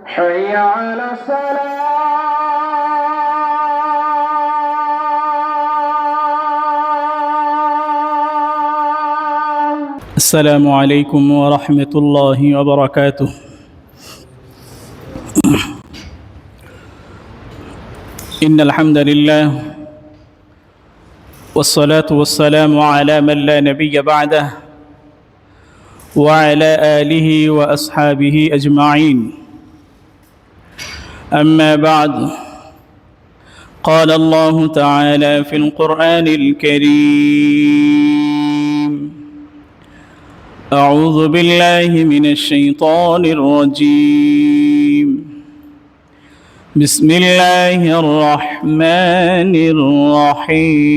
حي على الصلاة. السلام عليكم ورحمة الله وبركاته. إن الحمد لله والصلاة والسلام على من لا نبي بعده وعلى آله وأصحابه أجمعين. أما بعد، قال الله تعالى في القرآن الكريم: أعوذ بالله من الشيطان الرجيم. بسم الله الرحمن الرحيم.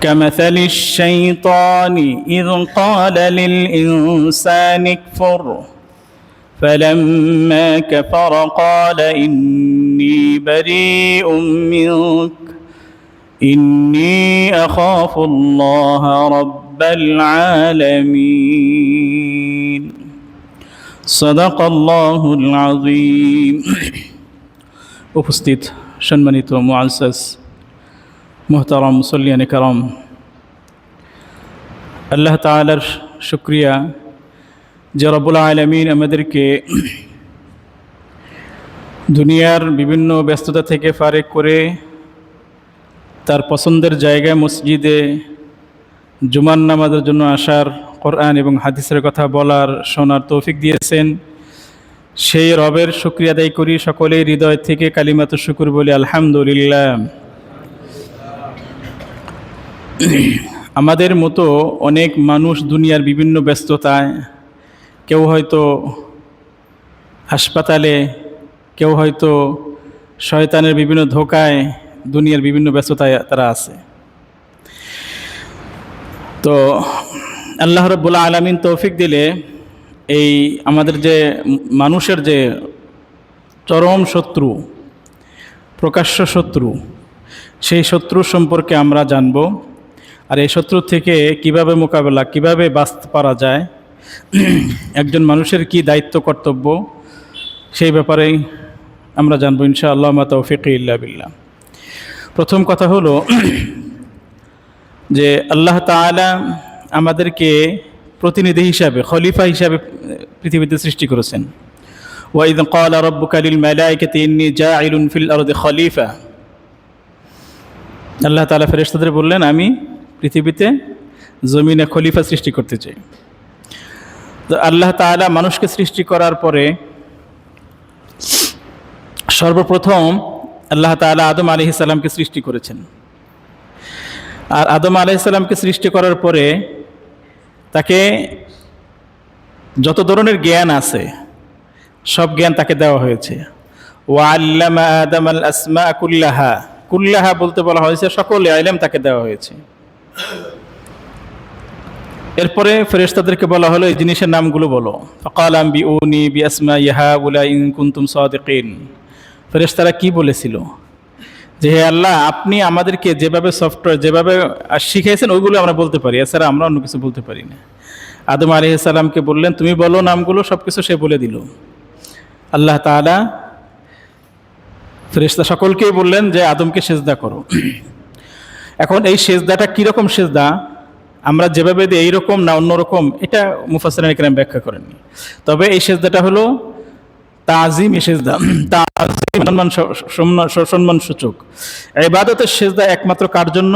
كمثل الشيطان إذ قال للإنسان اكفر فلما كفر قال إني بريء منك إني أخاف الله رب العالمين. صدق الله العظيم. উপস্থিত সম্মানিত মুআজ্জাজ মুহতারাম মুসল্লিয়ানে কারাম, আল্লাহ তাআলার শুকরিয়া যে রব্বুল আলামিন আমাদেরকে দুনিয়ার বিভিন্ন ব্যস্ততা থেকে ফারেক করে তার পছন্দের জায়গায় মসজিদে জুমার নামাজের জন্য আসার, কোরআন এবং হাদিসের কথা বলার, শোনার তৌফিক দিয়েছেন। সেই রবের শুকরিয়া আদায় করি, সকলেই হৃদয় থেকে কালিমাতুশ শুকর বলি আলহামদুলিল্লাহ। আমাদের মতো অনেক মানুষ দুনিয়ার বিভিন্ন ব্যস্ততায়, কেউ হয়তো হাসপাতালে, কেউ হয়তো শয়তানের বিভিন্ন ধোঁকায়, দুনিয়ার বিভিন্ন ব্যস্ততায় তারা আছে। তো আল্লাহ রাব্বুল আলামিন তৌফিক দিলে এই আমাদের যে মানুষের যে চরম শত্রু, প্রকাশ্য শত্রু, সেই শত্রু সম্পর্কে আমরা জানব। আর এই শত্রু থেকে কিভাবে মোকাবেলা, কিভাবে বাঁচতে পারা যায়, একজন মানুষের কি দায়িত্ব কর্তব্য, সেই ব্যাপারেই আমরা জানবো ইনশাআল্লাহ। মা তৌফিক ইল্লা বিল্লাহ। প্রথম কথা হলো যে আল্লাহ তাআলা আমাদেরকে প্রতিনিধি হিসাবে, খলিফা হিসাবে পৃথিবীতে সৃষ্টি করেছেন। ওয়া ইয ক্বালা রাব্বুকা লিল মালাইকাতি ইন্নী জাঈলুন ফিল আরদি খলিফা। আল্লাহ তাআলা ফেরেশতাদের বললেন, আমি পৃথিবীতে জমিনে খলিফা সৃষ্টি করতে চাই। তো আল্লাহ তাআলা মানুষকে সৃষ্টি করার পরে সর্বপ্রথম আল্লাহ তাআলা আদম আলাইহিস সালামকে সৃষ্টি করেছেন। আর আদম আলাইহিস সালামকে সৃষ্টি করার পরে তাকে যত ধরনের জ্ঞান আছে সব জ্ঞান তাকে দেওয়া হয়েছে। ওয়া আল্লামা আদামাল আসমা কুল্লাহা, কুল্লাহা বলতে বলা হয়েছে সকল ইলম তাকে দেওয়া হয়েছে। এরপরে ফেরেশতাদেরকে বলা হলো এই জিনিসের নামগুলো বলো। ফাকাল আনবিউনি বিআসমাই হাউলা ইন কুনতুম সাদিকিন। ফেরেশতারা কি বলেছিল যে হে আল্লাহ, আপনি আমাদেরকে যেভাবে সফটওয়্যার, যেভাবে শিখিয়েছেন ওইগুলো আমরা বলতে পারি, এছাড়া আমরা অন্য কিছু বলতে পারি না। আদম আলাইহিস সালামকে বললেন তুমি বলো নামগুলো, সব কিছু সে বলে দিল। আল্লাহ তাআলা ফেরেশতা সকলকেই বললেন যে আদমকে সেজদা করো। এখন এই সেজদাটা কীরকম সেজদা, আমরা যেভাবে দিই এইরকম না অন্যরকম, এটা মুফাসসিরিন কেরাম ব্যাখ্যা করেননি। তবে এই সেজদাটা হলো তাজিম সেজদা, সম্মান সূচক। ইবাদতের সেজদা একমাত্র কার জন্য?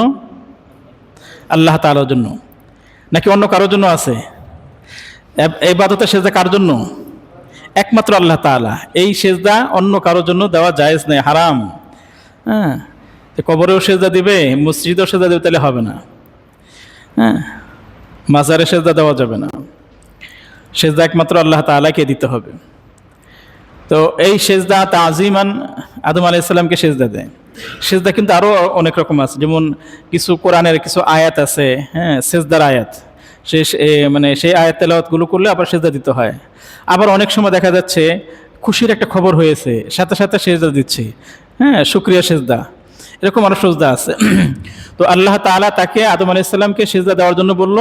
আল্লাহ তাআলার জন্য, নাকি অন্য কারোর জন্য আছে? ইবাদতের সেজদা কার জন্য? একমাত্র আল্লাহ তাআলা। এই সেজদা অন্য কারোর জন্য দেওয়া জায়েজ নেই, হারাম। হ্যাঁ, কবরেও সেজদা দিবে, মসজিদেও সেজদা দিবে, তাহলে হবে না। হ্যাঁ, মাজারে সেজদা দেওয়া যাবে না। সেজদা একমাত্র আল্লাহ তাআলাকে দিতে হবে। তো এই সেজদা তাজিমান আদম আলাইহিস সালামকে সেজদা দেয়। সেজদা কিন্তু আরও অনেক রকম আছে, যেমন কিছু কোরআনের কিছু আয়াত আছে, হ্যাঁ, সেজদার আয়াত, সেই আয়াত তেলাওয়াতগুলো করলে আবার সেজদা দিতে হয়। আবার অনেক সময় দেখা যাচ্ছে খুশির একটা খবর হয়েছে, সাথে সাথে সেজদা দিচ্ছে, হ্যাঁ, শুকরিয়া সেজদা। এরকম আরো সেজদা আছে। তো আল্লাহ তাআলা তাকে আদম আলাইহিস সালামকে সেজদা দেওয়ার জন্য বলল,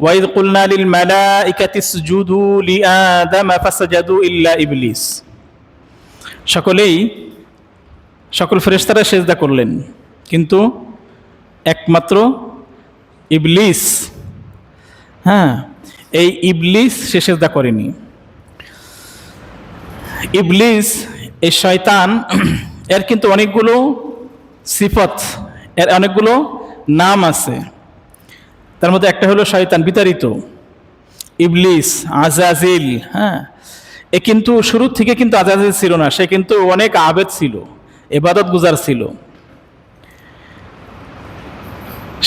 ওয়াইদ কুলনা লিল মালাইকাতি ইসজুদু লিআদাম ফাসাজাদু ইল্লা ইবলিস। সকল ফেরেশতারা সেজদা করলেন, কিন্তু একমাত্র ইবলিস, এই ইবলিস সে সেজদা করেনি। ইবলিস, এই শয়তান, এর কিন্তু অনেকগুলো সিফত, এর অনেকগুলো নাম আছে। তার মধ্যে একটা হলো শয়তান বিতাড়িত, ইবলিস, আজাজিল। এ কিন্তু শুরু থেকে কিন্তু আজাজিল ছিল না, সে কিন্তু অনেক আবেদ ছিল, ইবাদত গুজার ছিল।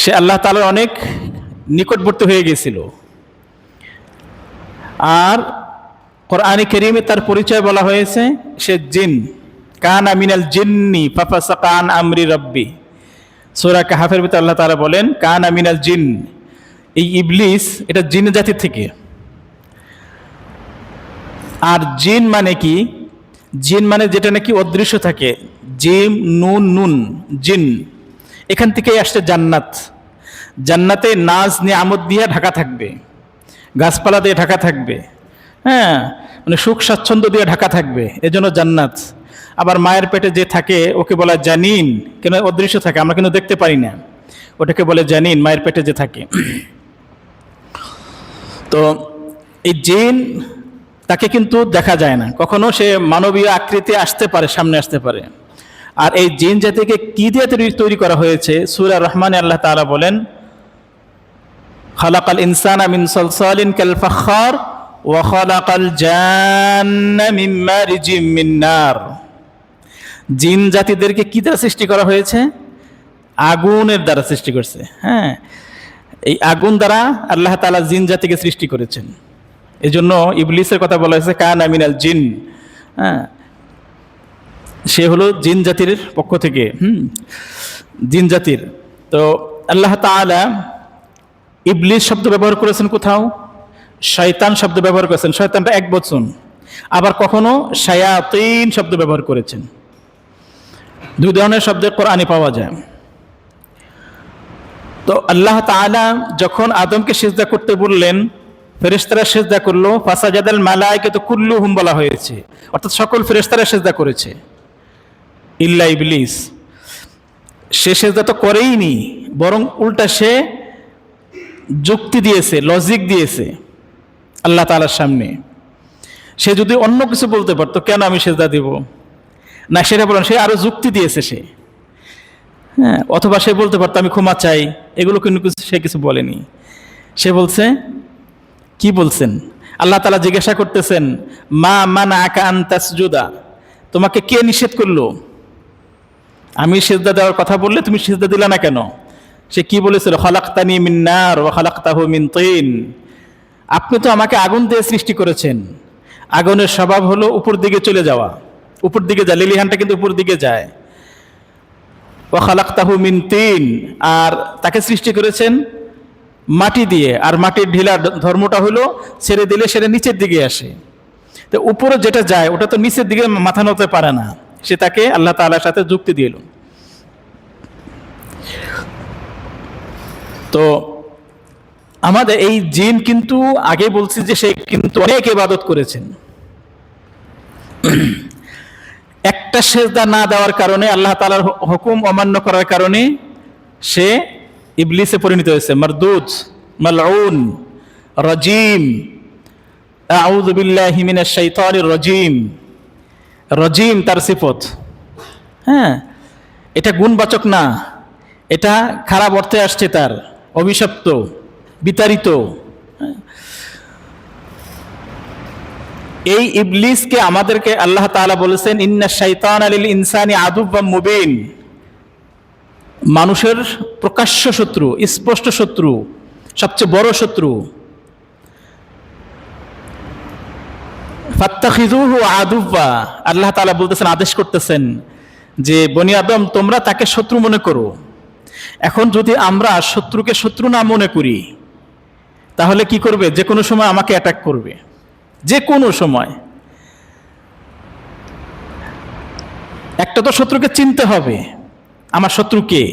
সে আল্লাহ তাআলার অনেক নিকটবর্তী হয়ে গেছিল। আর কোরআনে কারীমে তার পরিচয় বলা হয়েছে, সে জিন, কানা মিনাল জিন্নি ফাফাসাকা আন আমরি রাব্বি। সূরা কাহফের ভিতরে আল্লাহ তাআলা বলেন কানা মিনাল জিন। এই ইবলিস এটা জিন জাতি থেকে। আর জিন মানে কি? জিন মানে যেটা নাকি অদৃশ্য থাকে, জিম নুন নুন, জিন। এখান থেকেই আসছে জান্নাত। জান্নাতে নাজ নিয়ামত দিয়ে ঢাকা থাকবে, গাছপালা দিয়ে ঢাকা থাকবে, মানে সুখ স্বাচ্ছন্দ্য দিয়ে ঢাকা থাকবে, এজন্য জান্নাত। আবার মায়ের পেটে যে থাকে ওকে বলা জানিন, কেন অদৃশ্য থাকে, আমরা কিন্তু দেখতে পারি না, ওটাকে বলে জানিন, মায়ের পেটে যে থাকে। তো এই জিন, তাকে কিন্তু দেখা যায় না, কখনো সে মানবীয় আকৃতি আসতে পারে, সামনে আসতে পারে। আর এই জিন জাতিকে কি দিয়ে তৈরি করা হয়েছে? সূরা রহমানে আল্লাহ তাআলা বলেন খালাকাল ইনসানা মিন সালসালিন কাল ফাখার ওয়া খালাকাল জান্না মিন মারিজিম মিন নার। জিন জাতিদেরকে কি দ্বারা সৃষ্টি করা হয়েছে? আগুনের দ্বারা সৃষ্টি করছে। এই আগুন দ্বারা আল্লাহ তাআলা জিন জাতিকে সৃষ্টি করেছেন। এই জন্য ইবলিসের কথা বলা হয়েছে কানা মিনাল জিন। সে হলো জিন জাতির পক্ষ থেকে, জিন জাতির। তো আল্লাহ তাআলা ইবলিস শব্দ ব্যবহার করেছেন কোথাও, শয়তান শব্দ ব্যবহার করেছেন, শয়তানটা একবচন। আবার কখনো শায়াতিন শব্দ ব্যবহার করেছেন। দুই ধরনের শব্দের কোরআনে পাওয়া যায়। তো আল্লাহ তাআলা যখন আদমকে সিজদা করতে বললেন, ফেরেশতারা সিজদা করলো, ফাসাজাদাল মালাইকাতু কুল্লুহুম বলা হয়েছে, অর্থাৎ সকল ফেরেশতারা সিজদা করেছে, ইল্লা ইবলিস। সে সিজদা তো করেইনি, বরং উল্টা সে যুক্তি দিয়েছে, লজিক দিয়েছে আল্লাহ তাআলার সামনে। সে যদি অন্য কিছু বলতে পারতো, কেন আমি সিজদা দিব না, সেটা বলেন, সে আরো যুক্তি দিয়েছে সে। অথবা সে বলতে পারতো আমি ক্ষমা চাই, এগুলো কিন্তু সে কিছু বলেনি। সে বলছে, কি বলছেন? আল্লাহ তাআলা জিজ্ঞাসা করতেছেন, মা মানাআকা আন তাসজুদা, তোমাকে কে নিষেধ করলো? আমি সিজদা দেওয়ার কথা বললে তুমি সিজদা দিলা না কেন? সে কি বলেছিল? খালাকতানি মিন নার ওয়া খালাকতাহু মিন তিন। আপনি তো আমাকে আগুন দিয়ে সৃষ্টি করেছেন। আগুনের স্বভাব হলো উপর দিকে চলে যাওয়া, উপর দিকে যায়, লিলিহানটা কিন্তু উপর দিকে যায়। ওয়া খালাকতাহু মিন তিন, আর তাকে সৃষ্টি করেছেন মাটি দিয়ে, আর মাটির ঢিলা ধর্মটা হলো ছেড়ে দিলে সেটা নিচের দিকে আসে। তো উপরে যেটা যায় ওটা তো নিচের দিকে মাথা নতে পারে না, সে তাকে আল্লাহ তাআলার সাথে যুক্তি দিল। তো আমাদের এই জিন কিন্তু আগে বলছি যে সে কিন্তু অনেক ইবাদত করেছেন। একটা সেজদা না দেওয়ার কারণে, আল্লাহ তাআলার হুকুম অমান্য করার কারণে সে ইবলিসে পরিণত হয়েছে, মারদুদ, মালউন, রাজিম। আউযু বিল্লাহি মিনাশ শাইতানির রাজিম। রাজিম তার সিফত। এটা গুণবাচক না, এটা খারাপ অর্থে আসছে, তার অভিশপ্ত, বিতাড়িত। এই ইবলিসকে আমাদেরকে আল্লাহ তাআলা বলেছেন ইন্নাশ শাইতানা লিল ইনসানি আদুওয়াম মুবিন। মানুষের প্রকাশ্য শত্রু, স্পষ্ট শত্রু, সবচেয়ে বড় শত্রু। ফাত্তাখিযুহু আদুওয়া, আল্লাহ তাআলা বলতেছেন, আদেশ করতেছেন যে বনি আদম তোমরা তাকে শত্রু মনে করো। এখন যদি আমরা শত্রুকে শত্রু না মনে করি, তাহলে কি করবে? যে কোনো সময় আমাকে অ্যাটাক করবে, যে কোনো সময়। একটা তো শত্রুকে চিনতে হবে, আমার শত্রুকে,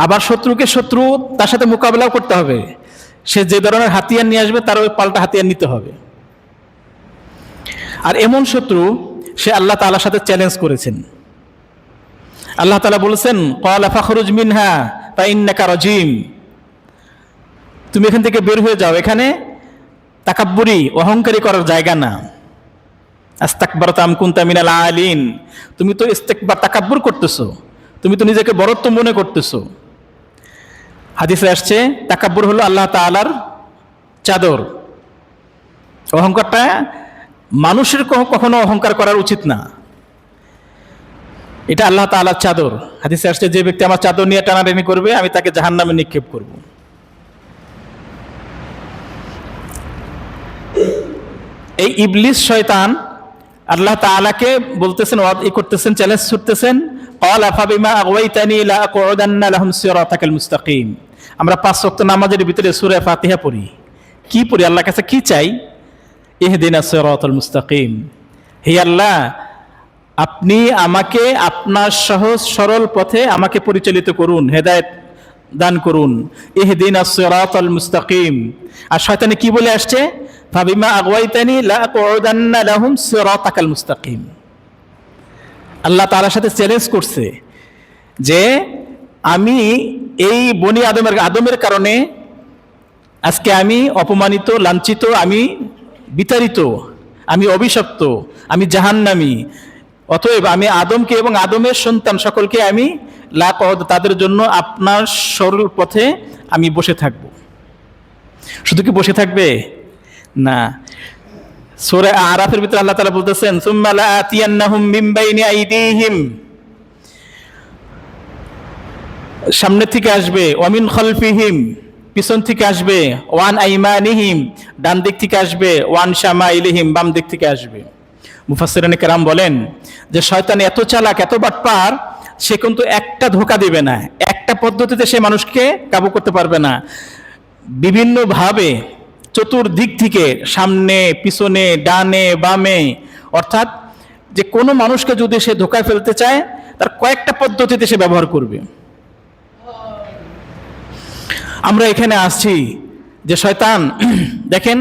আবার শত্রুকে শত্রু তার সাথে মোকাবেলাও করতে হবে। সে যে ধরনের হাতিয়ার নিয়ে আসবে তার ওই পাল্টা হাতিয়ার নিতে হবে। আর এমন শত্রু সে আল্লাহ তাআলার সাথে চ্যালেঞ্জ করেছেন। আল্লাহ তাআলা বলেছেন, ক্বালা ফাখরুজ মিনহা ফাইন্নাকা রাজিম, তুমি এখান থেকে বের হয়ে যাও, এখানে তাকাব্বুরি অহংকারী করার জায়গা না। আস্তাকবারতা আম কুনতা মিনাল আলিন, তুমি তো ইস্তেকবার তাকাব্বুর করতেছো, তুমি তো নিজেকে বড়ত্ব মনে করতেছো। হাদিসে আসছে তাকাব্বুর হলো আল্লাহ তাআলার চাদর। অহংকারটা মানুষের কখনো অহংকার করার উচিত না, এটা আল্লাহ তাআলার চাদর। হাদিসে আসছে যে ব্যক্তি আমার চাদর নিয়ে টানাটানি করবে আমি তাকে জাহান্নামে নিক্ষেপ করব। এই ইবলিস শয়তান আল্লাহ তাআলাকে বলতেছেন, করতেছেন, চ্যালেঞ্জ ছুটতেছেন, ক্বালা ফাবিমা আগওয়াইতানি লা আকুউদান্না লাহুম সিরাতাকাল মুস্তাকিম। আমরা 5 ওয়াক্ত নামাজের ভিতরে সূরা ফাতিহা পড়ি, কি পড়ি? আল্লাহর কাছে কি চাই? ইহদিনাস সিরাতাল মুস্তাকিম, হে আল্লাহ আপনি আমাকে আপনার সহজ সরল পথে আমাকে পরিচালিত করুন, হেদায়েত দান করুন। ইহদিনাস সিরাতাল মুস্তাকিম। আর শয়তানে কি বলে আসছে? ফাবিমা আগওয়াইতানি লা আকুউদান্না লাহুম সিরাতাকাল মুস্তাকিম। আল্লাহ তাআলার সাথে চ্যালেঞ্জ করছে যে আমি এই বনি আদমের কারণে আজকে আমি অপমানিত, লাঞ্ছিত, আমি বিতাড়িত, আমি অভিশপ্ত, আমি জাহান্নামী। অতএব আমি আদমকে এবং আদমের সন্তান সকলকে আমি তাদের জন্য আপনার সরল পথে আমি বসে থাকব। শুধু কি বসে থাকবে? না, সূরা আরাফের ভিতরে আল্লাহ তাআলা বলতেছেন, সুম্মা লাআতিয়ান্নাহুম মিন বাইনি আইদিহিম, সামনে থেকে আসবে, ওয়ামিন খালফিহিম, পিছন থেকে আসবে, ওয়ান আইমানিহিম, ডান দিক থেকে আসবে, ওয়ান শামাইলিহিম, বাম দিক থেকে আসবে। মুফাসসিরিনে কেরাম বলেন যে শয়তান এত চালাক, এত বাটপার, সে কিন্তু একটা ধোঁকা দিবে না, একটা পদ্ধতিতে সে মানুষকে কাবু করতে পারবে না। বিভিন্নভাবে চতুর্দিক থেকে, সামনে, পিছনে, ডানে, বামে, অর্থাৎ যে কোনো মানুষকে যদি সে ধোঁকায় ফেলতে চায় তার কয়েকটা পদ্ধতিতে সে ব্যবহার করবে। আমরা এখানে আসছি যে শয়তান, দেখেন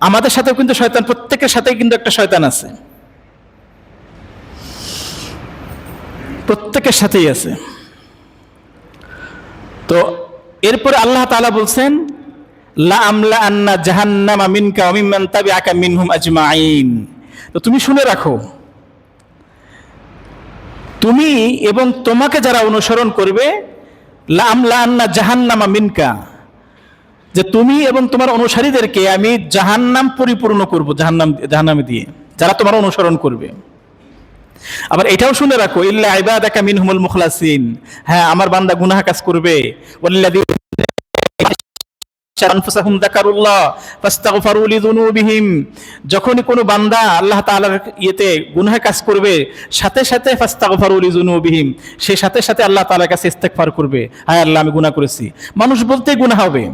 আমাদের সাথেও কিন্তু শয়তান, প্রত্যেকের সাথেই কিন্তু একটা শয়তান আছে, প্রত্যেকের সাথেই আছে। তো এরপরে আল্লাহ তাআলা বলছেন, লা আমলা আন্না জাহান্নামা মিনকা ওয়া মিম্মান তাবিআকা মিনহুম আজমাইন। তো তুমি শুনে রাখো, তুমি এবং তোমাকে যারা অনুসরণ করবে, লা আমলা আন্না জাহান্নামা মিনকা, যে তুমি এবং তোমার অনুসারীদেরকে আমি জাহান্নাম পরিপূর্ণ করব, জাহান্নামে দিয়ে, যারা তোমার অনুসরণ করবে। আবার এটাও শুনে রাখো, ইল্লা ইবাদাকা মিনহুমুল মুখলাসিন, হ্যাঁ আমার বান্দা গুনাহ কাজ করবে, ওয়াল্লাযীনা আনফুসাহুম যাকারুল্লাহ ফাস্তাগফারু লিযুনুবিহিম, যখনই কোনো বান্দা আল্লাহ তাআলার ইয়েতে গুনাহ কাজ করবে, সাথে সাথে ফাস্তাগফারু লিযুনুবিহিম, সে সাথে সাথে আল্লাহ তাআলার কাছে ইস্তেগফার করবে, হায় আল্লাহ আমি গুনাহ করেছি। মানুষ বলতেই গুনাহ হবে,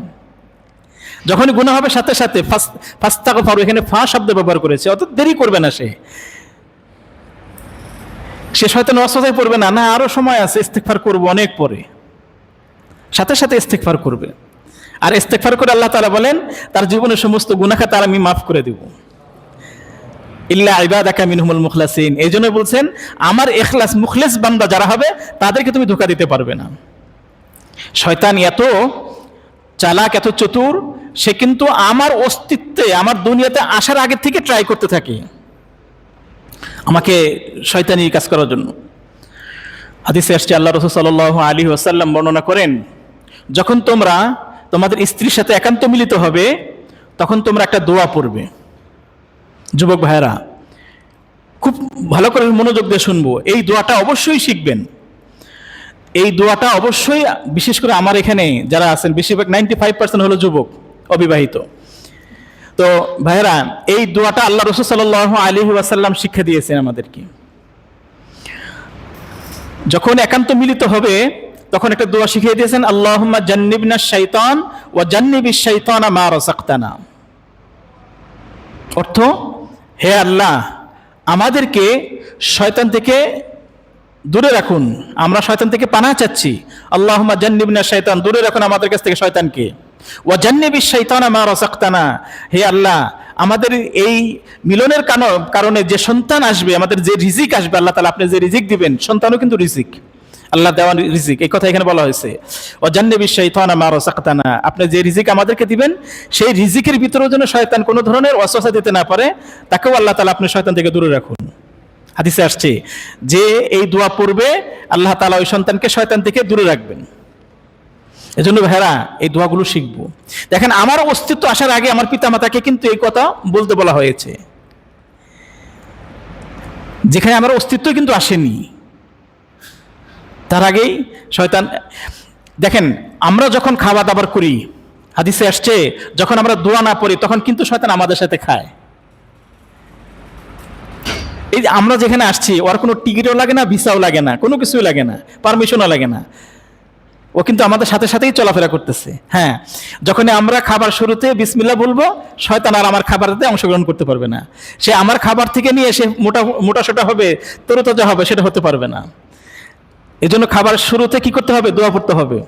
যখনই গুনাহ হবে সাথে সাথে ফাস্তাগফারু, এখানে ফা শব্দ ব্যবহার করেছে, অত দেরি করবে না, সে শয়তান ওয়াসওয়াসায় পড়বে না, না আরো সময় আছে, ইস্তেগফার করব অনেক পরে, সাথে সাথে ইস্তেগফার করবে। আর ইস্তেগফার করে আল্লাহ তাআলা বলেন তার জীবনের সমস্ত গুনাহ তার আমি মাফ করে দেব, ইল্লা ইবাদাকা মিনহুমুল মুখলাসিন। এই জন্য বলছেন আমার ইখলাস মুখলিস বান্দা যারা হবে তাদেরকে তুমি ধোঁকা দিতে পারবে না। শয়তান এত চালাক, এত চতুর, সে কিন্তু আমার অস্তিত্বে, আমার দুনিয়াতে আসার আগে থেকে ট্রাই করতে থাকে আমাকে শয়তানি কাজ করার জন্য। হাদিসে আসছে আল্লাহ রাসূল সাল্লাল্লাহু আলাইহি ওয়াসাল্লাম বর্ণনা করেন, যখন তোমরা তোমাদের স্ত্রীর সাথে একান্ত মিলিত হবে তখন তোমরা একটা দোয়া পড়বে। যুবক ভাইরা খুব ভালো করে মনোযোগ দিয়ে শুনবো, এই দোয়াটা অবশ্যই শিখবেন। এই দোয়াটা অবশ্যই, বিশেষ করে আমার এখানে যারা আছেন বেশিরভাগ 95% হলো যুবক, অবিবাহিত। তো ভাইরা এই দোয়াটা আল্লাহ রাসূল সাল্লাল্লাহু আলাইহি ওয়াসাল্লাম শিক্ষা দিয়েছেন আমাদেরকে। যখন একান্ত মিলিত হবে তখন একটা দোয়া শিখিয়ে দিয়েছেন, আল্লাহুম্মা জান্নিবনা শাইতান ওয়া জান্নিবিশ শাইতানা মা রাযাকতানা। অর্থ, হে আল্লাহ আমাদেরকে শয়তান থেকে দূরে রাখুন। আমরা শয়তান থেকে পানাহ চাচ্ছি। আল্লাহুম্মা জান্নিবনা শাইতান, দূরে রাখুন আমাদের কাছ থেকে শয়তানকে। ওয়া জান্নিবিশ শাইতানা মা রাযাকতানা, হে আল্লাহ আমাদের এই মিলনের কারণে যে সন্তান আসবে, আমাদের যে রিজিক আসবে, আল্লাহ তাআলা আপনি যে রিজিক দিবেন, সন্তানও কিন্তু রিজিক, আল্লাহ দেওয়ান রিজিক, এই কথা এখানে বলা হয়েছে। ওয়া জান্নিবিশ শাইতানা মা রাযাকতানা, আপনি যে রিজিক আমাদেরকে দিবেন সেই রিজিকের ভিতরেও যেন শয়তান কোনো ধরনের ওয়াসওয়াসা দিতে না পারে, তাকেও আল্লাহ তাআলা আপনি শয়তান থেকে দূরে রাখুন। হাদিসে আসছে যে এই দোয়া পড়বে আল্লাহ তাআলা ওই সন্তানকে শয়তান থেকে দূরে রাখবেন। এজন্য ভাইরা এই দোয়াগুলো শিখবো। দেখেন আমার অস্তিত্ব আসার আগে আমার পিতামাতাকে কিন্তু এই কথা বলতে বলা হয়েছে, যেখানে আমার অস্তিত্ব কিন্তু আসেনি, তার আগেই শয়তান। দেখেন আমরা যখন খাওয়া দাবার করি, হাদিসে আসছে যখন আমরা দোয়া না পড়ি তখন কিন্তু শয়তান আমাদের সাথে খায়। এই যে আমরা যেখানে আসছি ওর কোনো টিকিটও লাগে না, ভিসাও লাগে না, কোনো কিছুই লাগে না, পারমিশনও লাগে না, ও কিন্তু আমাদের সাথে সাথেই চলাফেরা করতেছে। হ্যাঁ, যখন আমরা খাবার শুরুতে বিসমিল্লাহ বলবো, শয়তান আর আমার খাবারতে অংশগ্রহণ করতে পারবে না। সে আমার খাবার থেকে নিয়ে সে মোটা সোটা হবে, তরতাজা হবে, সেটা হতে পারবে না। এই জন্য খাবার শুরুতে কি করতে হবে? দোয়া পড়তে হবে।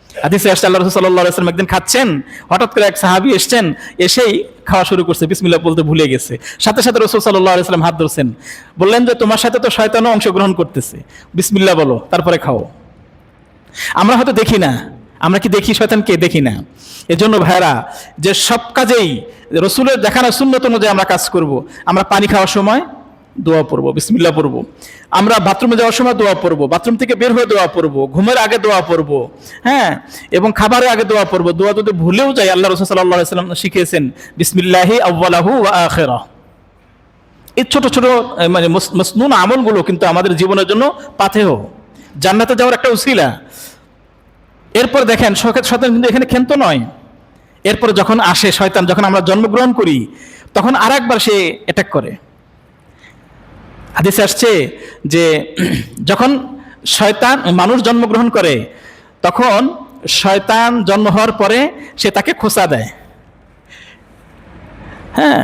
হাদিসে আসছে আল্লাহ রাসূল সাল্লাল্লাহু আলাইহি ওয়াসাল্লাম একদিন খাচ্ছেন, হঠাৎ করে এক সাহাবী এসেছেন, এসেই খাওয়া শুরু করছে, বিসমিল্লাহ বলতে ভুলে গেছে। সাথে সাথে রাসূল সাল্লাল্লাহু আলাইহি ওয়াসাল্লাম হাত ধরছেন, বললেন যে তোমার সাথে তো শয়তানও অংশগ্রহণ করতেছে, বিসমিল্লাহ বলো তারপরে খাও। আমরা হয়তো দেখি না, আমরা কি দেখি শয়তানকে? দেখি না। এজন্য ভাইরা যে সব কাজেই রাসূলের দেখানো সুন্নত অনুযায়ী আমরা কাজ করব। আমরা পানি খাওয়ার সময় দোয়া পড়বো, বিসমিল্লাহ পড়বো। আমরা বাথরুমে যাওয়ার সময় দোয়া পড়বো, বাথরুম থেকে বের হয়ে দোয়া পড়বো, ঘুমের আগে দোয়া পড়বো, হ্যাঁ, এবং খাবারের আগে দোয়া পড়বো। দোয়া যদি ভুলেও যাই, আল্লাহ রাসূল সাল্লাল্লাহু আলাইহি ওয়াসাল্লাম শিখিয়েছেন বিসমিল্লাহি আউয়ালাহু ওয়া আখিরাহ। এই ছোট ছোট মানে মাসনুন আমলগুলো কিন্তু আমাদের জীবনের জন্য পাথেয়, জান্নাতে যাওয়ার একটা উসিলা। এরপর দেখেন শয়তান কিন্তু এখানে ক্ষান্ত নয়। এরপর যখন আসে শয়তান, যখন আমরা জন্মগ্রহণ করি তখন আরেকবার সে অ্যাটাক করে। হাদিসে আসছে যে যখন শয়তান মানুষ জন্মগ্রহণ করে তখন শয়তান জন্ম হওয়ার পরে সে তাকে খোঁচা দেয়। হ্যাঁ,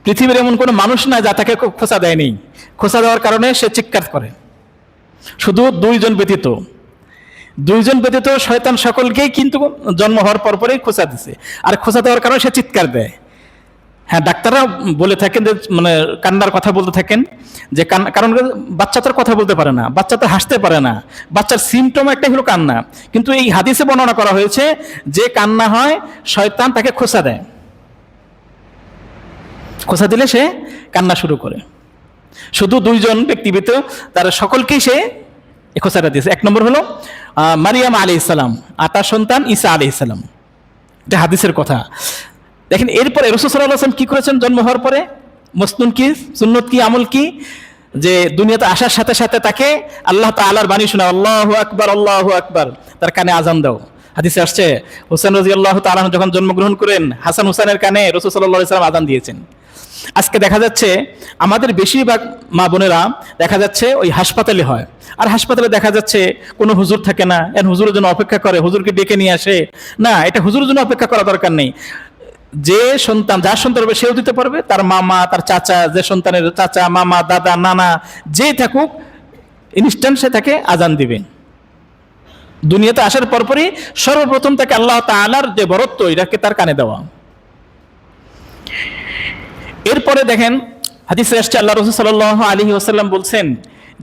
পৃথিবীর এমন কোনো মানুষ নাই যা তাকে খোঁচা দেয়নি। খোঁচা দেওয়ার কারণে সে চিৎকার করে। শুধু দুইজন ব্যতীত শয়তান সকলকেই কিন্তু জন্ম হওয়ার পরপরই খোঁচা দিছে, আর খোঁচা দেওয়ার কারণে সে চিৎকার দেয়। হ্যাঁ, ডাক্তাররা বলে থাকেন যে মানে কান্নার কথা বলতে থাকেন, যে কারণ বাচ্চা তার কথা বলতে পারে না, বাচ্চা তো হাসতে পারে না, বাচ্চার সিমটম একটাই হলো কান্না। কিন্তু এই হাদিসে বর্ণনা করা হয়েছে যে কান্না হয় শয়তান তাকে খোঁচা দেয়, খোঁচা দিলে সে কান্না শুরু করে। শুধু দুইজন ব্যক্তি ব্যতীত তার সকলকেই সে খোঁচাটা দিয়েছে। এক নম্বর হলো মারিয়াম আলাইহিস সালাম আর তার সন্তান ঈসা আলাইহিস সালাম, এটা হাদিসের কথা। দেখেন এরপরে রাসূল সাল্লাল্লাহু আলাইহি ওয়াসাল্লাম কি করেছেন জন্ম হওয়ার পরে? মসনুন কি, সুন্নত কি, আমল কি? যে দুনিয়াতে আসার সাথে সাথে তাকে আল্লাহ তাআলার বাণী শোনা, আল্লাহু আকবার আল্লাহু আকবার, তার কানে আজান দাও। হাদিসে আসছে হোসেন রাদিয়াল্লাহু তাআলা যখন জন্মগ্রহণ করেন, হাসান হুসাইনের কানে রাসূল সাল্লাল্লাহু আলাইহি ওয়াসাল্লাম আজান দিয়েছেন। আজকে দেখা যাচ্ছে আমাদের বেশিরভাগ মা বোনেরা দেখা যাচ্ছে ওই হাসপাতালে হয়, আর হাসপাতালে দেখা যাচ্ছে কোনো হুজুর থাকে না, এর হুজুরের জন্য অপেক্ষা করে, হুজুরকে ডেকে নিয়ে আসে। না, এটা হুজুরের জন্য অপেক্ষা করা দরকার নেই। যে সন্তান, যার সন্তান হবে সেও দিতে পারবে, তার মামা, তার চাচা, যে সন্তানের চাচা, মামা, দাদা, নানা যেই থাকুক, ইনস্ট্যান্ট সে তাকে আজান দিবে। দুনিয়াতে আসার পরপরই সর্বপ্রথম তাকে আল্লাহ তাআলার যে বরত্ব, এটাকে তার কানে দেওয়া। এরপরে দেখেন হাদিসে আসছে আল্লাহ রাসূল সাল্লাল্লাহু আলাইহি ওয়াসাল্লাম বলছেন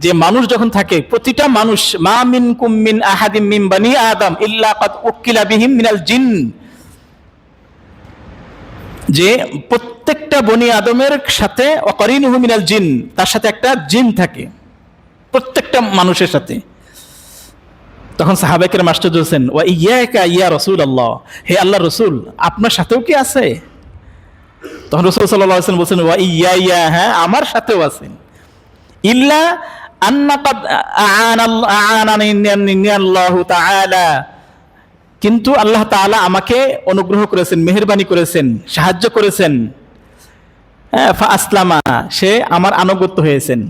যে মানুষ যখন থাকে, প্রতিটা মানুষ, মা মিনকুম মিন আহাদিম মিন বানি আদম ইল্লা কাদ উকিলা বিহিম মিনাল জিন, যে প্রত্যেকটা বনি আদমের সাথে অকরিনুহু মিনাল জিন, তার সাথে একটা জিন থাকে প্রত্যেকটা মানুষের সাথে। তখন সাহাবায়ে কেরাম আশ্চর্য হয়েছেন, ওয়া ইয়াকা ইয়া রাসূলুল্লাহ, হে আল্লাহর রাসূল আপনার সাথেও কি আছে? তখন রাসূল সাল্লাল্লাহু আলাইহি ওয়াসাল্লাম বলছেন, ওয়া ইয়া, হ্যাঁ আমার সাথেও আছেন। ইল্লা আন্না কাদ আ'আনানি আল্লাহু তাআলা, কিন্তু আল্লাহ তাআলা আমাকে অনুগ্রহ করেছেন, মেহেরবানি করেছেন, সাহায্য করেছেন। হ্যাঁ, ফা আসলামা, সে আমার আনুগত্য হয়েছেন।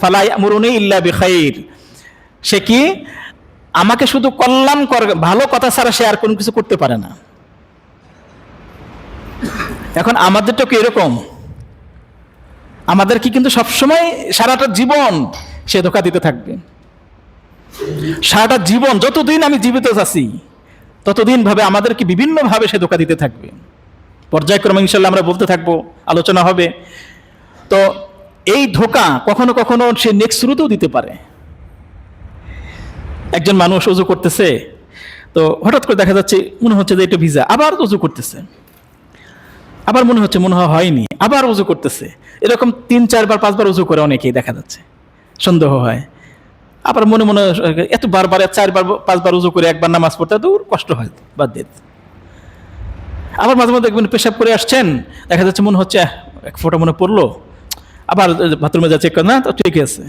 ফালা ইয়ামুরুনি ইল্লা বিখাইর, সে কি আমাকে শুধু কল্যাণকর ভালো কথা ছাড়া সে আর কোনো কিছু করতে পারে না। এখন আমাদেরটা কি এরকম? আমাদের কি কিন্তু সবসময় সারাটা জীবন সে ধোঁকা দিতে থাকবে। সারাটা জীবন যতদিন আমি জীবিত আছি ততদিন ভাবে আমাদেরকে বিভিন্নভাবে সে ধোঁকা দিতে থাকবে। পর্যায়ক্রমে ইনশাল্লাহ আমরা বলতে থাকবো, আলোচনা হবে। তো এই ধোঁকা কখনো কখনো সে নেক্সট শুরুতেও দিতে পারে। একজন মানুষ উজু করতেছে, তো হঠাৎ করে দেখা যাচ্ছে মনে হচ্ছে যে এটা ভিজা, আবার উজু করতেছে, আবার মনে হচ্ছে মনে হয়নি, আবার উজু করতেছে। এরকম 3-4 বার 5 বার উজু করে অনেকেই দেখা যাচ্ছে, সন্দেহ হয়। আবার মনে মনে এত বারবার 4 বার 5 বার উজু করে একবার নামাজ পড়তে দূর কষ্ট হয়, বাদ দিত। আবার মাঝে মধ্যে দেখবেন পেশাব করে আসছেন, দেখা যাচ্ছে মনে হচ্ছে এক ফোঁটা মনে পড়লো, আবার বাথরুমে যাচ্ছে, না তো ঠিক আছে,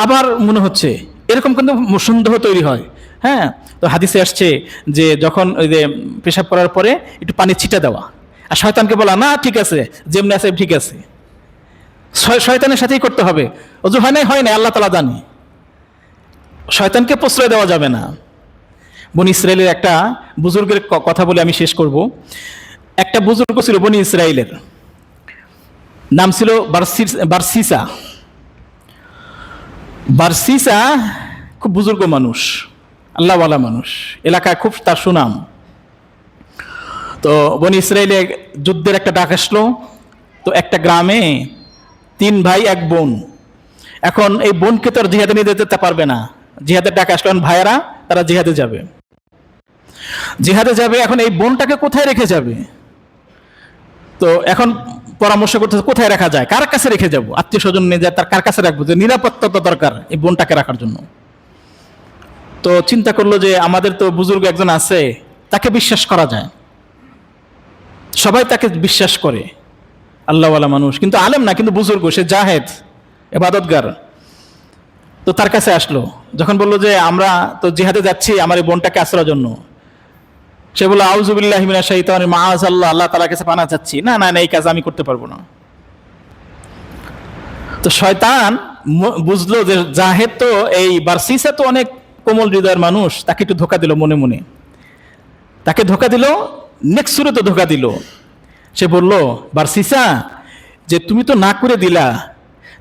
আবার মনে হচ্ছে, এরকম কিন্তু সন্দেহ তৈরি হয়। হ্যাঁ, তো হাদিসে আসছে যে যখন ওই যে পেশাব করার পরে একটু পানি ছিটা দেওয়া, আর শয়তানকে বলা না ঠিক আছে, যেমনি আছে ঠিক আছে। শয়তানের সাথেই করতে হবে। অজু হয় না, আল্লাহ তাআলা জানে। শয়তানকে প্রশ্রয় দেওয়া যাবে না। বনি ইসরায়েলের একটা বুজুর্গের কথা বলে আমি শেষ করব। একটা বুজুর্গ ছিল বনি ইসরায়েলের, নাম ছিল বারসিসা। বারসিসা খুব বুজুর্গ মানুষ, আল্লাহওয়ালা মানুষ, এলাকায় খুব তার সুনাম। তো বনি ইসরায়েলে যুদ্ধের একটা ডাক আসলো। তো একটা গ্রামে 3 ভাই 1 বোন। এখন এই বোনকে তো আর জিহাদে নিয়ে যেতে পারবে না, জিহাদের ডাক আসলো, ভাইয়েরা তারা জিহাদে যাবে। এখন এই বোনটাকে কোথায় রেখে যাবে? তো এখন পরামর্শ করতেছে কোথায় রাখা যায়, কার কাছে রেখে যাব, আত্মীয় স্বজন নিয়ে যায়, তার কার কাছে রাখবো, যে নিরাপত্তা তো দরকার এই বোনটাকে রাখার জন্য। তো চিন্তা করলো যে আমাদের তো বুজুর্গ একজন আছে, তাকে বিশ্বাস করা যায়, সবাই তাকে বিশ্বাস করে, আল্লাহওয়ালা মানুষ, কিন্তু আলেম না, কিন্তু বুজুর্গ, সে জাহেদ, ইবাদতগার। তো তার কাছে আসলো, যখন বললো যে আমরা তো জিহাদে যাচ্ছি আমার এই বোনটাকে আশ্রয়ের জন্য। সে বলল আউযুবিল্লাহি মিনাশ শাইতানির মাআযাল্লাহ, আল্লাহ তাআলার কাছে পানাহ চাচ্ছি, না এই কাজ আমি করতে পারবো না। তো শয়তান বুঝলো যে জাহেদ তো এই বারসিসা তো অনেক কোমল হৃদয়ের মানুষ, তাকে একটু ধোকা দিল, মনে মনে তাকে ধোকা দিল, নেক্সট সুরতে ধোকা দিল। সে বলল বারসিসা, যে তুমি তো না করে দিলা,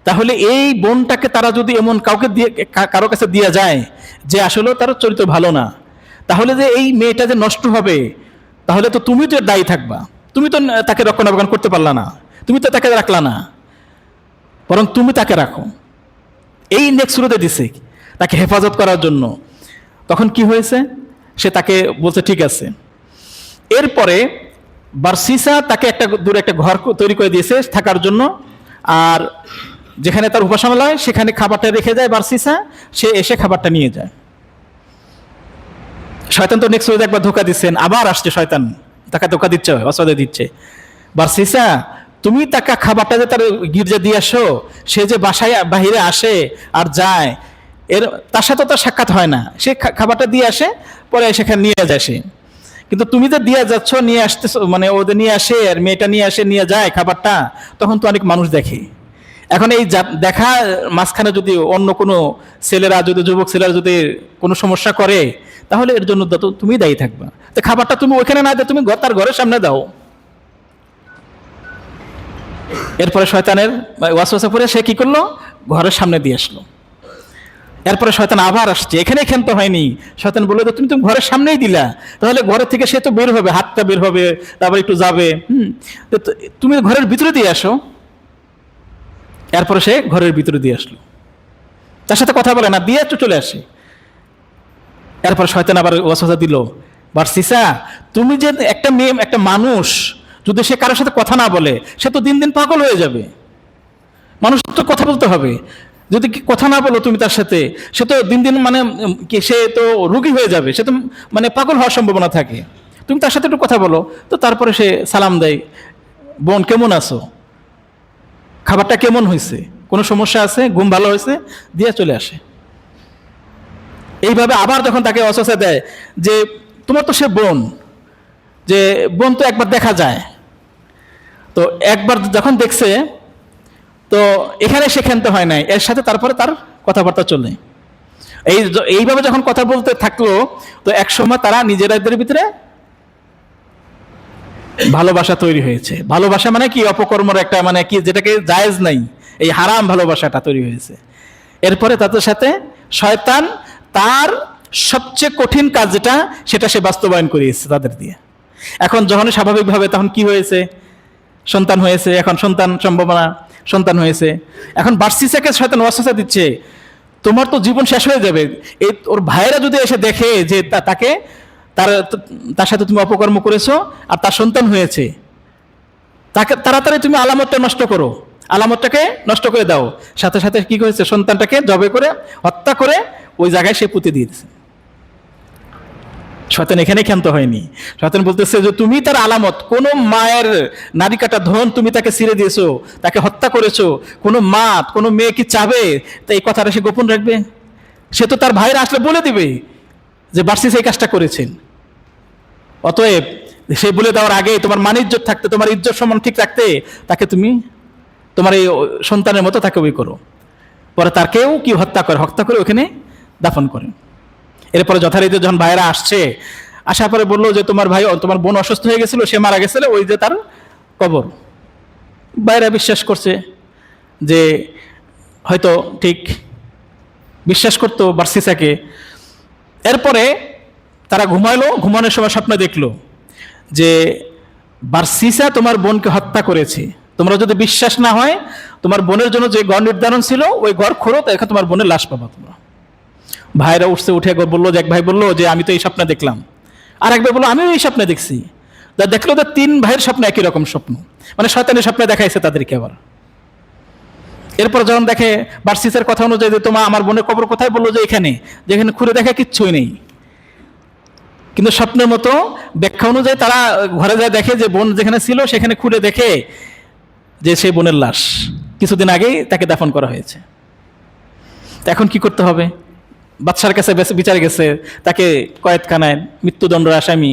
তাহলে এই বোনটাকে তারা যদি এমন কাউকে দিয়ে কারো কাছে দিয়ে যায় যে আসলে তার চরিত্র ভালো না, তাহলে যে এই মেয়েটা যে নষ্ট হবে, তাহলে তো তুমি তো দায়ী থাকবা, তুমি তো তাকে রক্ষণাবেক্ষণ করতে পারলা না, তুমি তো তাকে রাখলা না, বরং তুমি তাকে রাখো। এই নেক্সট সুরতে দিছে তাকে হেফাজত করার জন্য। তখন কি হয়েছে, সে তাকে বলছে ঠিক আছে। এরপরে বারসিসা তাকে দূরে একটা ঘর তৈরি করে দিয়েছে থাকার জন্য, আর যেখানে তার উপাসনালয় সেখানে খাবারটা রেখে যায় বারসিসা, সে এসে খাবারটা নিয়ে যায়। শয়তান তো নেক্সট একবার ধোকা দিচ্ছেন, আবার আসছে শয়তান, তাকে ধোকা দিচ্ছে, অসদে দিচ্ছে, বারসিসা তুমি তাকে খাবারটা যে তার গির্জা দিয়ে আসো, সে যে বাসায় বাহিরে আসে আর যায়, তার সাথে তার সাক্ষাৎ হয় না, সে খাবারটা দিয়ে আসে, পরে সেখানে নিয়ে যায় সে। কিন্তু তুমি যে দিয়ে যাচ্ছ, নিয়ে আসতেছো, মানে ওদের নিয়ে আসে আর মেয়েটা নিয়ে আসে নিয়ে যায় খাবারটা, তখন তো অনেক মানুষ দেখে। এখন এই দেখা মাঝখানে যদি অন্য কোনো ছেলেরা, যদি যুবক ছেলেরা যদি কোনো সমস্যা করে, তাহলে এর জন্য তুমি দায়ী থাকবা। তো খাবারটা তুমি ওইখানে না দিয়ে তুমি তার ঘরের সামনে দাও। এরপরে শয়তানের ওয়াসওয়াসা পড়ে সে কি করলো, ঘরের সামনে দিয়ে আসলো। এরপরে শয়তান আবার আসছে, এখানে ক্ষান্ত হয়নি। শয়তান বললো যে তুমি ঘরের সামনেই দিলা, তাহলে ঘরের থেকে সে তো বের হবে, হাতটা বের হবে, তারপর একটু যাবে, তুমি ঘরের ভিতরে দিয়ে আসো। এরপরে সে ঘরের ভিতরে দিয়ে আসলো, তার সাথে কথা বলে না, দিয়ে একটু চলে আসে। এরপর শয়তান আবার ওয়াসওয়াসা দিল, বারসিসা তুমি যে একটা মেয়ে, একটা মানুষ যদি সে কারোর সাথে কথা না বলে, সে তো দিন দিন পাগল হয়ে যাবে। মানুষ তো কথা বলতে হবে, যদি কথা না বলো তুমি তার সাথে, সে তো দিন দিন মানে সে তো রোগী হয়ে যাবে, সে তো মানে পাগল হওয়ার সম্ভাবনা থাকে। তুমি তার সাথে একটু কথা বলো। তো তারপরে সে সালাম দেয়, বোন কেমন আছো, খাবারটা কেমন হয়েছে, কোনো সমস্যা আছে, ঘুম ভালো হয়েছে, দিয়ে চলে আসে। এইভাবে আবার যখন তাকে ওয়াসওয়াসা দেয় যে তোমার তো সে বোন, যে বোন তো একবার দেখা যায়, তো একবার যখন দেখছে, তো এখানে সেখান তো হয় নাই, এর সাথে তারপরে তার কথাবার্তা চলে। এইভাবে যখন কথা বলতে থাকলো, তো এক সময় তারা নিজেদের ভিতরে ভালোবাসা তৈরি হয়েছে। ভালোবাসা মানে কি, অপকর্মের একটা মানে কি, যেটাকে জায়েজ নাই, এই হারাম ভালোবাসাটা তৈরি হয়েছে। এরপরে তাদের সাথে শয়তান তার সবচেয়ে কঠিন কাজ যেটা সেটা সে বাস্তবায়ন করিয়েছে তাদের দিয়ে। এখন যখন স্বাভাবিকভাবে তখন কি হয়েছে, সন্তান হয়েছে, এখন সন্তান সম্ভাবনা, সন্তান হয়েছে, এখন বার্সিসাকে শয়তান ওয়াসওয়াসা দিচ্ছে তোমার তো জীবন শেষ হয়ে যাবে, এই ওর ভাইয়েরা যদি এসে দেখে যে তাকে তার সাথে তুমি অপকর্ম করেছো আর তার সন্তান হয়েছে, তাকে তাড়াতাড়ি তুমি আলামতটা নষ্ট করো, আলামতটাকে নষ্ট করে দাও। সাথে সাথে কি করেছে, সন্তানটাকে জবে করে হত্যা করে ওই জায়গায় সে পুঁতে দিয়েছে। শয়তান এখানে ক্ষান্ত হয়নি, শয়তান বলতেছে যে তুমি তার আলামত, কোন মায়ের নারী কাটা ধন তুমি তাকে ছিঁড়ে দিয়েছো, তাকে হত্যা করেছো, কোনো মা কোনো মেয়ে কি চাবে তা এই কথাটা সে গোপন রাখবে? সে তো তার ভাইরা আসলে বলে দিবে যে বার্সিস এই কাজটা করেছেন। অতএব সে বলে দেওয়ার আগে তোমার মান ইজ্জত থাকতে, তোমার ইজ্জত সম্মান ঠিক রাখতে তাকে তুমি তোমার এই সন্তানের মতো তাকে ওই করো। পরে তাকেও কি হত্যা করে ওখানে দাফন করে। এরপরে যথারীতি যখন ভাইয়েরা আসছে, আসার পরে বললো যে তোমার বোন অসুস্থ হয়ে গেছিল, সে মারা গেছিল, ওই যে তার কবর। ভাইয়েরা বিশ্বাস করছে যে হয়তো ঠিক বিশ্বাস করতো বার্সিসাকে। এরপরে তারা ঘুমানোর সময় স্বপ্ন দেখলো যে বার্সিসা তোমার বোনকে হত্যা করেছে, তোমরা যদি বিশ্বাস না হয় তোমার বোনের জন্য যে ঘর নির্ধারণ ছিল ওই ঘর খোঁড়ো, তো এখানে তোমার বোনের লাশ পাবা তোমরা। ভাইরা উঠে বললো যে, এক ভাই বললো যে আমি তো এই স্বপ্নে দেখলাম, আর এক ভাই বললো আমিও এই স্বপ্নে দেখছি। দেখলো তো 3 ভাইয়ের স্বপ্ন একই রকম স্বপ্ন, মানে শয়তানের স্বপ্নে দেখাইছে তাদেরকে আবার। এরপর যখন দেখে বার্সিসের কথা অনুযায়ী যে আমার বোনের কবর কোথায়, বললো যে এখানে, যেখানে খুঁড়ে দেখে কিচ্ছুই নেই। কিন্তু স্বপ্নের মতো ব্যাখ্যা অনুযায়ী তারা ঘরে যায়, দেখে যে বোন যেখানে ছিল সেখানে খুঁড়ে দেখে যে সেই বোনের লাশ কিছুদিন আগেই তাকে দাফন করা হয়েছে। এখন কি করতে হবে? বাদশার কাছে বিচার গেছে, তাকে কয়েদখানায় মৃত্যুদণ্ডের আসামি।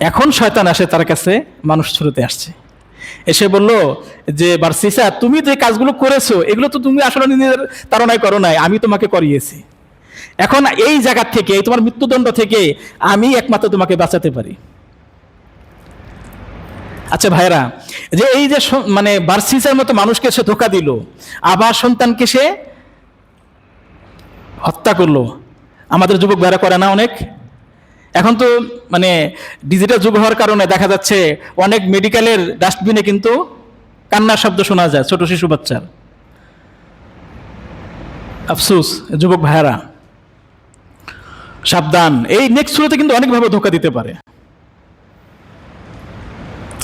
এখন শয়তান আসে তার কাছে, মানুষ ছুড়তে আসছে, এসে বলল যে বার্সিসা তুমি যে কাজগুলো করেছো এগুলো তো তুমি আসলে নিজের তাড়নায় করো নাই, আমি তোমাকে করিয়েছি। এখন এই জায়গা থেকে, এই তোমার মৃত্যুদণ্ড থেকে আমি একমাত্র তোমাকে বাঁচাতে পারি। আচ্ছা ভাইরা, যে এই যে মানে বার্সিসের মতো মানুষকে সে ধোঁকা দিল, আবার সন্তানকে সে হত্যা করলো, আমাদের যুবক ভাইরা করে না অনেক? এখন তো মানে ডিজিটাল যুগ হওয়ার কারণে দেখা যাচ্ছে অনেক মেডিকেলের ডাস্টবিনে কিন্তু কান্নার শব্দ শোনা যায় ছোট শিশু বাচ্চার। আফসোস যুবক ভাইরা, সাবধান, এই নেক্সট শুরুতে কিন্তু অনেকভাবে ধোঁকা দিতে পারে।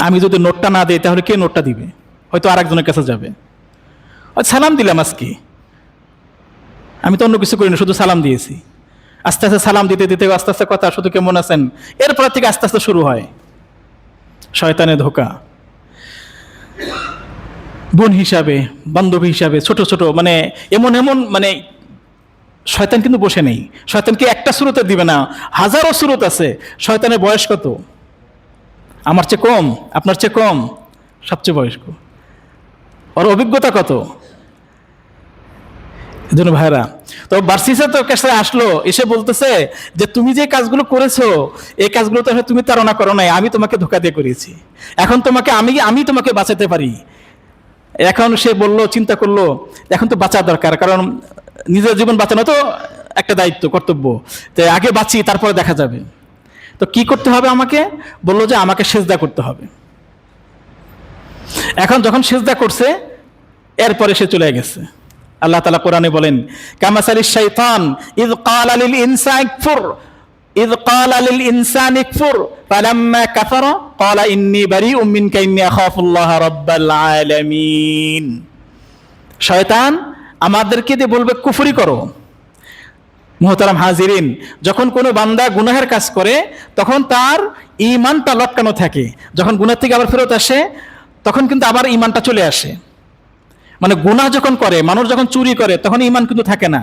আমি যদি নোটটা না দিই তাহলে কে নোটটা দিবে? হয়তো আরেকজনের কাছে যাবে। সালাম দিলাম আজকে, আমি তো অন্য কিছু করিনি, শুধু সালাম দিয়েছি। আস্তে আস্তে সালাম দিতে দিতে আস্তে আস্তে কথা, শুধু কেমন আছেন, এরপর থেকে আস্তে আস্তে শুরু হয় শয়তানের ধোঁকা। বোন হিসাবে, বান্ধবী হিসাবে, ছোট ছোট মানে এমন মানে শয়তান কিন্তু বসে নেই। শয়তানকে একটা সুরতে দিবে না, হাজারো সুরত আছে। শয়তানের বয়স কত? আমার চেয়ে কম, আপনার চেয়ে কম, সবচেয়ে বয়স্ক। ওর অভিজ্ঞতা কত? এজন্য ভাইরা, তো বার্সিসা তো কাছে আসলো, এসে বলতেছে যে তুমি যে কাজগুলো করেছো এই কাজগুলো তো তুমি তাড়না করো নাই, আমি তোমাকে ধোঁকা দিয়ে করেছি। এখন তোমাকে আমি তোমাকে বাঁচাতে পারি। এখন সে বলল, চিন্তা করলো এখন তো বাঁচা দরকার, কারণ নিজের জীবন বাঁচানো তো একটা দায়িত্ব, কর্তব্য। তো আগে বাঁচি, তারপরে দেখা যাবে। তো কি করতে হবে আমাকে? বললো যে আমাকে সেজদা করতে হবে। এখন যখন সেজদা করছে, এরপরে সে চলে গেছে। আল্লাহ তাআলা কোরআনে বলেন, কামাসালিশ শাইতান ইয ক্বালা লিল ইনসানি ইকফুর ফালাম্মা কাফারা ক্বালা ইন্নী বারীউম মিনকা ইন্নী আখাফুল্লাহ রাব্বাল আলামিন। শয়তান আমাদেরকে দিয়ে বলবে কুফরি করো। মুহতারাম হাজিরিন, যখন কোনো বান্দা গুনাহের কাজ করে তখন তার ঈমানটা লটকানো থাকে, যখন গুনাহ থেকে আবার ফেরত আসে তখন কিন্তু আবার ঈমানটা চলে আসে। মানে গুনাহ যখন করে, মানুষ যখন চুরি করে তখন ঈমান কিন্তু থাকে না।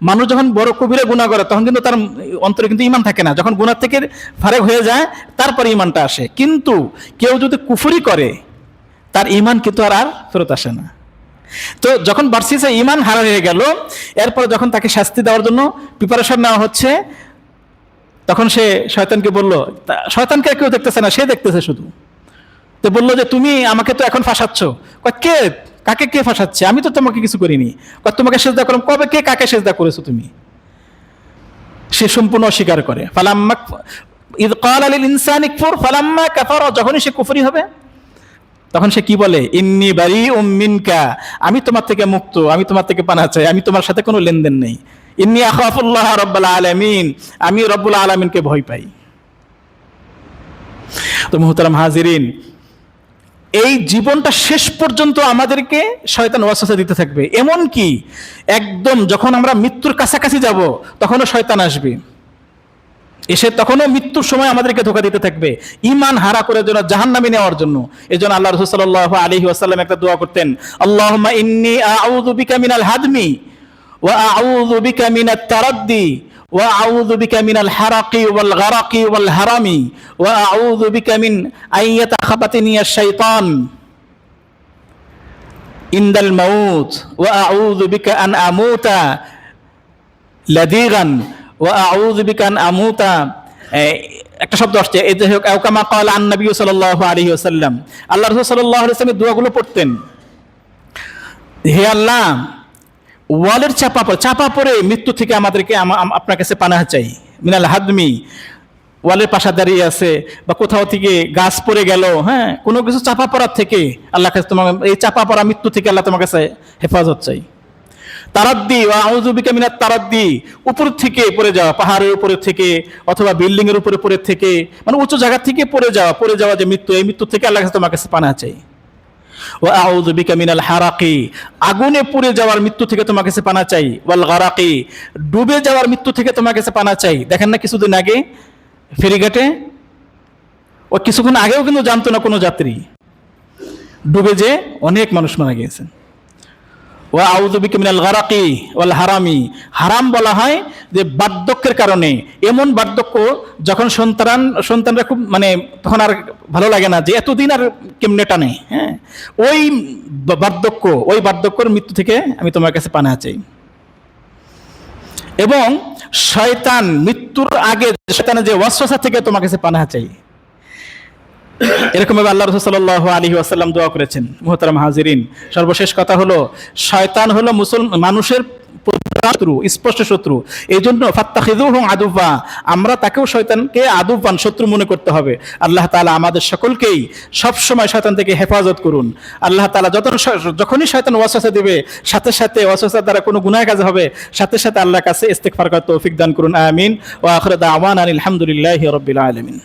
মানুষ যখন বড় কবিরা গুনাহ করে তখন কিন্তু তার অন্তরে কিন্তু ঈমান থাকে না। যখন গুনাহ থেকে ফারেক হয়ে যায় তারপরে ঈমানটা আসে। কিন্তু কেউ যদি কুফরি করে তার ঈমান কিন্তু আর ফেরত আসে না। তো যখন বার্সিসা ঈমান হারা হয়ে গেল, এরপরে যখন তাকে শাস্তি দেওয়ার জন্য প্রিপারেশন নেওয়া হচ্ছে, তখন সে শয়তানকে বলল, শয়তানকে কেউ দেখতেছে না, সে দেখতেছে শুধু। তো বললো যে তুমি আমাকে তো এখন ফাঁসাচ্ছ। কে? কাকে কে ফাঁসাচ্ছে? আমি তো তোমাকে কিছু করিনি। তোমাকে সেজদা করলাম, কবে কে কাকে সেজদা করেছো তুমি? সে সম্পূর্ণ অস্বীকার করে। ফালাম্মা ইয ক্বালা লিল ইনসানি কফুর ফালাম্মা কাফারা, যখনই সে কুফরি হবে তখন সে কি বলে? ইন্নী বারিউম মিনকা, আমি তোমার থেকে মুক্ত, আমি তোমার থেকে পানাহ চাই, আমি তোমার সাথে কোনো লেনদেন নেই। ইন্নী আখাফুল্লাহ রাব্বুল আলামিন, আমি রব্বুল আলামিনকে ভয় পাই। তো মুহতারাম হাজিরিন, এই জীবনটা শেষ পর্যন্ত আমাদেরকে শয়তান ওয়াসওয়াসা দিতে থাকবে। এমন কি একদম যখন আমরা মৃত্যুর কাছাকাছি যাব তখনও শয়তান আসবে, এসে তখনও মৃত্যুর সময় আমাদেরকে ধোঁকা দিতে থাকবে ঈমান হারা করে জন্য, জাহান্নামে নেওয়ার জন্য। এজন্য আল্লাহ রাসূল সাল্লাল্লাহু আলাইহি ওয়াসাল্লাম একটা দোয়া করতেন, আল্লাহুম্মা ইন্নী আউযু বিকা মিনাল হাদমি ওয়া আউযু বিকা মিনাত তারাদ্দি ওয়া আউযু বিকা মিনাল হারাকি ওয়াল গারাকি ওয়াল হারামি ওয়া আউযু বিকা মিন আইয়াতাখাবাতানি আশ-শাইতান ইনদাল মাউত ওয়া আউযু বিকা আন আমুতা লাদিগান ওয়া আউযু বিকা আন আমুতা। একটা শব্দ আসছে, এই যে কামা ক্বালা আন নবী সাল্লাল্লাহু আলাইহি ওয়াসাল্লাম, আল্লাহ রাসূল সাল্লাল্লাহু আলাইহি ওয়াসাল্লাম দোয়াগুলো পড়তেন। হে আল্লাহ, ওয়ালের চাপা পড়ে মৃত্যু থেকে আমাদেরকে আপনার কাছে পানাহ চাই। মিনাল হাদমি, ওয়ালের পাশে দাঁড়িয়ে আছে বা কোথাও থেকে গাছ পড়ে গেল, হ্যাঁ, কোনো কিছু চাপা পড়ার থেকে আল্লাহ কাছে তোমার, এই চাপা পড়া মৃত্যু থেকে আল্লাহ তোমার কাছে হেফাজত চাই। তারাদ্দি ওয়া আউযু বিকা মিনাত তারাদ্দি, উপর থেকে পড়ে যাওয়া, পাহাড়ের উপরে থেকে অথবা বিল্ডিং এর উপরে পড়ে থেকে, মানে উঁচু জায়গা থেকে পড়ে যাওয়া যে মৃত্যু, এই মৃত্যু থেকে আল্লাহ কাছে তোমার কাছে পানাহ চাই। ওয়া আউযু বিকা মিনাল হারাকি, আগুনে পুড়ে যাওয়ার মৃত্যু থেকে তোমার কাছে পানাহ চাই। ওয়াল গারাকি, ডুবে যাওয়ার মৃত্যু থেকে তোমার কাছে পানাহ চাই। দেখেন না কিছুদিন আগে ফেরিঘাটে, ও কিছুক্ষণ আগেও কিন্তু জানতো না কোনো যাত্রী, ডুবে যে অনেক মানুষ মারা গিয়েছেন। ওয়া আউযু বিকা মিনাল গারাকি ওয়াল হারামি, হারাম বলা হয় যে বার্ধক্যের কারণে, এমন বার্ধক্য যখন সন্তানরা খুব, মানে তখন আর ভালো লাগে না যে এতদিন আর কেমনে টানে, হ্যাঁ, ওই বার্ধক্যর মৃত্যু থেকে আমি তোমার কাছে পানাহ চাই। এবং শয়তান মৃত্যুর আগে শয়তানের যে ওয়াসওয়াসা থেকে তোমার কাছে পানাহ চাই। এরকম ভাবে আল্লাহ রাসূল সাল্লাল্লাহু আলাইহি ওয়াসাল্লাম দোয়া করেছেন। মুহতারাম হাজিরিন, সর্বশেষ কথা হলো, শয়তান হলো মানুষের শত্রু, স্পষ্ট শত্রু। এই জন্য ফাত্তাখিযুহু আদুওয়া, আমরা তাকেও শয়তানকে আদুওয়ান, শত্রু মনে করতে হবে। আল্লাহ তাআলা আমাদের সকলকেই সব সময় শয়তান থেকে হেফাজত করুন। আল্লাহ তাআলা যখনই শয়তান ওয়াসওয়াসা দিবে, সাথে সাথে ওয়াসওয়াসার দ্বারা কোনো গুনাহ কাজ হবে, সাথে সাথে আল্লাহর কাছে ইস্তিগফার করার তৌফিক দান করুন। আমিন। ওয়া আখিরু দাওয়ানা আলহামদুলিল্লাহি রাব্বিল আলামিন।